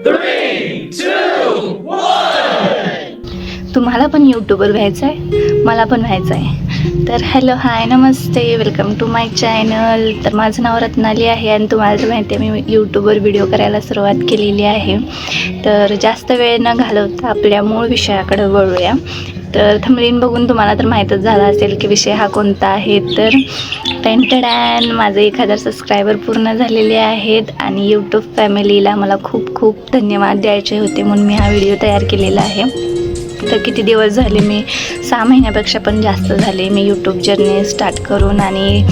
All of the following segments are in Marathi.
3, 2, 1. तुम्हाला पण यूट्यूबर व्हायचं आहे, मला पण व्हायचं आहे. तर हॅलो, हाय, नमस्ते, वेलकम टू माय चॅनल. तर माझं नाव रत्नाली आहे आणि तुम्हाला तर माहिती आहे मी यूट्यूबवर व्हिडिओ करायला सुरुवात केलेली आहे. तर जास्त वेळ न घालवता आपल्या मूळ विषयाकडे वळूया. तर थंबनेल बघून तुम्हाला तर माहीतच झाला असेल की विषय हा कोणता आहे. तर टेंटडॅन माझे 1000 सबस्क्रायबर पूर्ण झालेले आहेत आणि यूट्यूब फॅमिलीला मला खूप खूप धन्यवाद द्यायचे होते म्हणून मी हा व्हिडिओ तयार केलेला आहे. तर किती दिवस झाले, मी 6 महिन्यापेक्षा पण जास्त झाले मी यूट्यूब जर्नी स्टार्ट करून आणि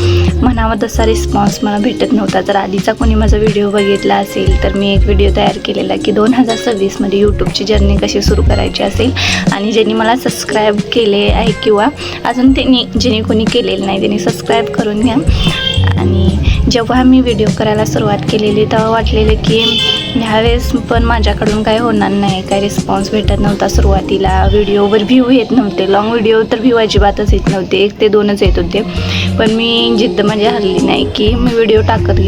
म्हणावा तसा रिस्पॉन्स मला भेटत नव्हता. तर आधीचा कोणी माझा व्हिडिओ बघितला असेल तर मी एक व्हिडिओ तयार केलेला की 2026मध्ये यूट्यूबची जर्नी कशी सुरू करायची असेल आणि ज्यांनी मला सबस्क्राईब केले आहे किंवा अजून ज्यांनी कोणी केलेलं नाही त्यांनी सबस्क्राईब करून घ्या. आणि जेव्हा मी व्हिडिओ करायला सुरुवात केलेली तेव्हा वाटलेलं की ह्यावेळेस पण माझ्याकडून काय होणार नाही, काय रिस्पॉन्स भेटत नव्हता. सुरुवातीला व्हिडिओवर व्ह्यू येत नव्हते, लॉंग व्हिडिओ तर व्ह्यू अजिबातच येत नव्हते, 1 ते 2च येत होते. पण मी जिद्द म्हणजे हरली नाही की मी व्हिडिओ टाकत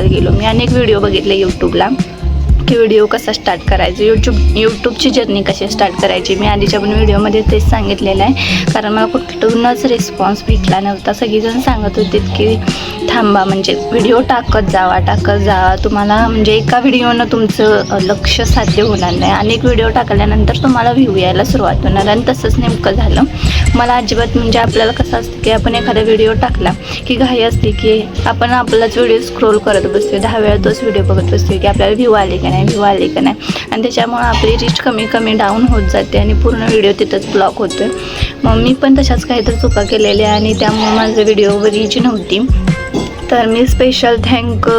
गेलो. मी अनेक व्हिडिओ बघितले यूट्यूबला की व्हिडिओ कसा स्टार्ट करायचा, यूट्यूबची जर्नी कशी स्टार्ट करायची. मी आधीच्या पण व्हिडिओमध्ये तेच सांगितलेलं आहे, कारण मला कुठूनच रिस्पॉन्स भेटला नव्हता. सगळीजण सांगत होते की थांबा, म्हणजे व्हिडिओ टाकत जावा, तुम्हाला म्हणजे एका व्हिडिओनं तुमचं लक्ष साध्य होणार नाही, अनेक व्हिडिओ टाकल्यानंतर तुम्हाला व्ह्यू यायला सुरुवात होणार. आणि तसंच नेमकं झालं. मला अजिबात म्हणजे आपल्याला कसं असतं की आपण एखादा व्हिडिओ टाकला की घाई असते की आपण आपलाच व्हिडिओ स्क्रोल करत बसतो, 10 वेळा तोच व्हिडिओ बघत बसतो की आपल्याला व्ह्यू आले का नाही. आणि त्याच्यामुळे आपली रीच कमी डाऊन होत जाते आणि पूर्ण व्हिडिओ तिथंच ब्लॉक होतो. मग मी पण तशाच काहीतरी चुका केलेल्या आणि त्यामुळे माझं व्हिडिओवर रीच नव्हती. तर मी स्पेशल थँक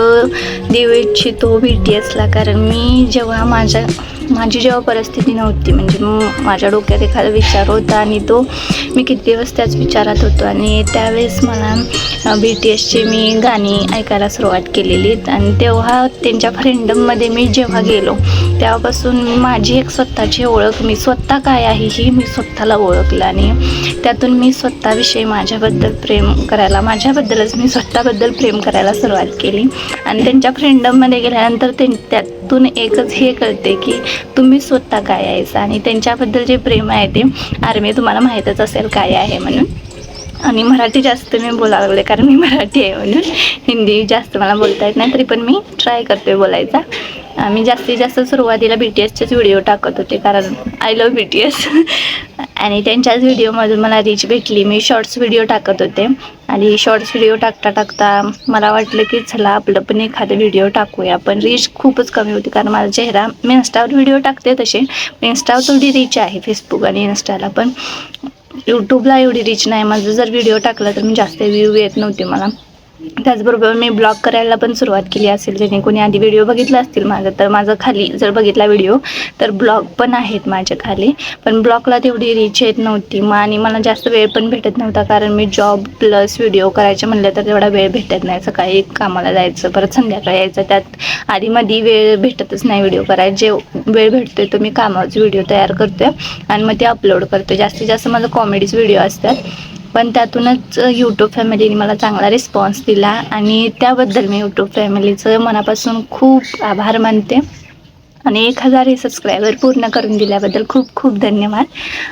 देऊ इच्छितो BTSला, कारण मी जेव्हा माझी जेव्हा परिस्थिती नव्हती, म्हणजे माझ्या डोक्यात एखादा विचार होता आणि तो मी किती दिवस त्याच विचारात होतो आणि त्यावेळेस मला BTSची मी गाणी ऐकायला सुरुवात केलेली. आणि तेव्हा त्यांच्या फ्रेंडममध्ये मी जेव्हा गेलो तेव्हापासून माझी एक स्वतःची ओळख, मी स्वतः काय आहे ही मी स्वतःला ओळखलं आणि त्यातून मी स्वतःविषयी माझ्याबद्दलच मी स्वतःबद्दल प्रेम करायला सुरुवात केली. आणि त्यांच्या फ्रेंडममध्ये गेल्यानंतर त्यातून एकच हे कळते की तुम्ही स्वतः काय आहेस आणि त्यांच्याबद्दल जे प्रेम आहे ते आर्मी तुम्हाला माहीतच असेल काय आहे म्हणून. आणि मराठी जास्त मी बोलायला लागले कारण मी मराठी आहे म्हणून. हिंदी जास्त मला बोलता येत नाही, तरी पण मी ट्राय करते बोलायचा. मी जास्तीत जास्त सुरुवातीला BTSचेच व्हिडिओ टाकत होते कारण आय लव्ह BTS आणि त्यांच्याच व्हिडिओमधून मला रीच भेटली. मी शॉर्ट्स व्हिडिओ टाकत होते आणि शॉर्ट्स व्हिडिओ टाकता मला वाटलं की चला आपलं पण एखादं व्हिडिओ टाकूया. पण रीच खूपच कमी होती कारण माझा चेहरा, मी इन्स्टावर व्हिडिओ टाकते तसे, इन्स्टावर थोडी रीच आहे, फेसबुक आणि इन्स्टाला, पण यूट्यूबला एवढी रीच नाही. माझं जर व्हिडिओ टाकला तर मी जास्त व्ह्यू येत नव्हते मला. त्याचबरोबर मी ब्लॉग करायला पण सुरुवात केली असेल, ज्याने कोणी आधी व्हिडिओ बघितला असतील तर माझं खाली जर बघितला व्हिडिओ तर ब्लॉग पण आहेत माझ्या खाली, पण ब्लॉगला तेवढी रीच येत नव्हती. आणि मला जास्त वेळ पण भेटत नव्हता कारण मी जॉब प्लस व्हिडिओ करायचे म्हणलं तर तेवढा वेळ भेटत नाही. सकाळी कामाला जायचं, परत संध्याकाळी यायचं, त्यात आधीमध्ये वेळ भेटतच नाही व्हिडिओ करायला. जे वेळ भेटतोय तो मी कामाचे व्हिडिओ तयार करतोय आणि मग ते अपलोड करतो. जास्तीत जास्त माझं कॉमेडीज व्हिडिओ असतात, पण त्यातूनच यूट्यूब फॅमिलीने मला चांगला रिस्पॉन्स दिला आणि त्याबद्दल मी यूट्यूब फॅमिलीचं मनापासून खूप आभार मानते. आणि 1000 सबस्क्रायबर पूर्ण करून दिल्याबद्दल खूप खूप धन्यवाद.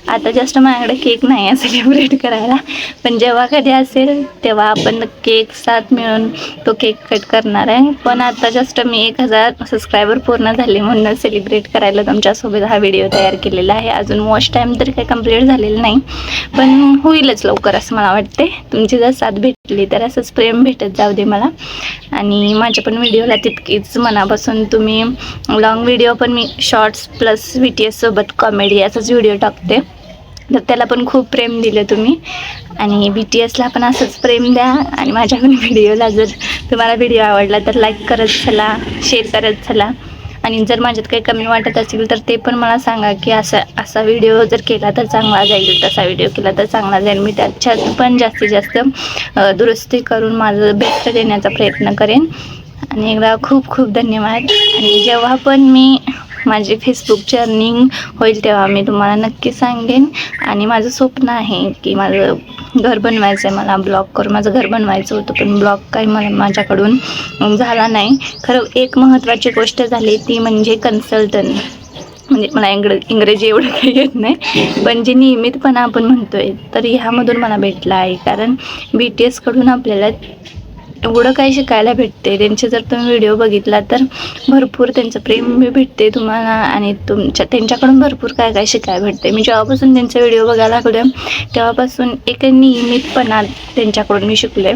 आता जस्ट माझ्याकडे केक नाही आहे सेलिब्रेट करायला, पण जेव्हा कधी असेल तेव्हा आपण नक्की एक साथ मिळून तो केक कट करणार आहे. पण आता जस्ट मी 1000 सबस्क्रायबर पूर्ण झाले म्हणून सेलिब्रेट करायला तुमच्यासोबत हा व्हिडिओ तयार केलेला आहे. अजून वॉच टाईम तरी काही कंप्लीट झालेलं नाही, पण होईलच लवकर असं मला वाटते. तुमची जर साथ भेटली तर असंच प्रेम भेटत जाऊ दे मला. आणि माझ्या पण व्हिडिओला तितकीच मनापासून तुम्ही लॉंग व्हिडिओ पण मी शॉर्ट्स प्लस BTS सोबत कॉमेडी असाच व्हिडिओ टाकते, तर त्याला पण खूप प्रेम दिलं तुम्ही. आणि BTSला पण असंच प्रेम द्या. आणि माझ्या पण व्हिडिओला जर तुम्हाला व्हिडिओ आवडला तर लाईक करत चला, शेअर करत चला. आणि जर माझ्यात काही कमी वाटत असेल तर ते पण मला सांगा की असा व्हिडिओ जर केला तर चांगला जाईल, तसा व्हिडिओ केला तर चांगला जाईल. मी त्याच्यात पण जास्तीत जास्त दुरुस्ती करून माझं बेस्ट देण्याचा प्रयत्न करेन. आणि एकदा खूप खूप धन्यवाद. आणि जेव्हा पण मी माझी फेसबुकची अर्निंग होईल तेव्हा मी तुम्हाला नक्की सांगेन. आणि माझं स्वप्न आहे की माझं घर बनवायचं आहे, मला ब्लॉग करून माझं घर बनवायचं होतं, पण ब्लॉग काही माझ्याकडून झाला नाही. खरं एक महत्त्वाची गोष्ट झाली ती म्हणजे कन्सल्टंट. म्हणजे मला इंग्रजी एवढं काही येत नाही, पण जे नियमितपणा आपण म्हणतोय तर ह्यामधून मला भेटला आहे. कारण BTSकडून आपल्याला एवढं काही शिकायला भेटते. त्यांचे जर तुम्ही व्हिडिओ बघितला तर भरपूर त्यांचं प्रेम भेटते तुम्हाला आणि त्यांच्याकडून भरपूर काय काय शिकायला भेटते. मी जेव्हापासून त्यांचे व्हिडिओ बघायला लागले तेव्हापासून एक नियमितपणा त्यांच्याकडून मी शिकले.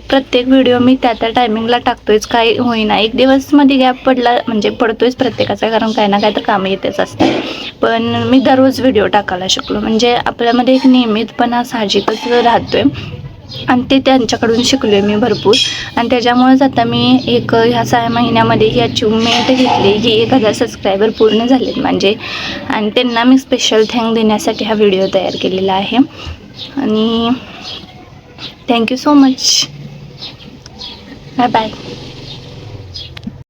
प्रत्येक व्हिडिओ मी त्या टायमिंगला टाकतोयच, काही होईना. एक दिवस मध्ये गॅप पडला म्हणजे पडतोयच प्रत्येकाचा, कारण काही ना काही तर कामं येतेच असतात. पण मी दररोज व्हिडिओ टाकायला शिकलो. म्हणजे आपल्यामध्ये एक नियमितपणा साहजिकच राहतोय आणि ते त्यांच्याकडून शिकले मी भरपूर. आणि त्याच्यामुळेच आता मी ह्या 6 महिन्यामध्ये ही अचिव्हमेंट घेतली की 1000 सबस्क्रायबर पूर्ण झालेत माझे. आणि त्यांना मी स्पेशल थँक देण्यासाठी हा व्हिडिओ तयार केलेला आहे. आणि thank you so much. Bye bye.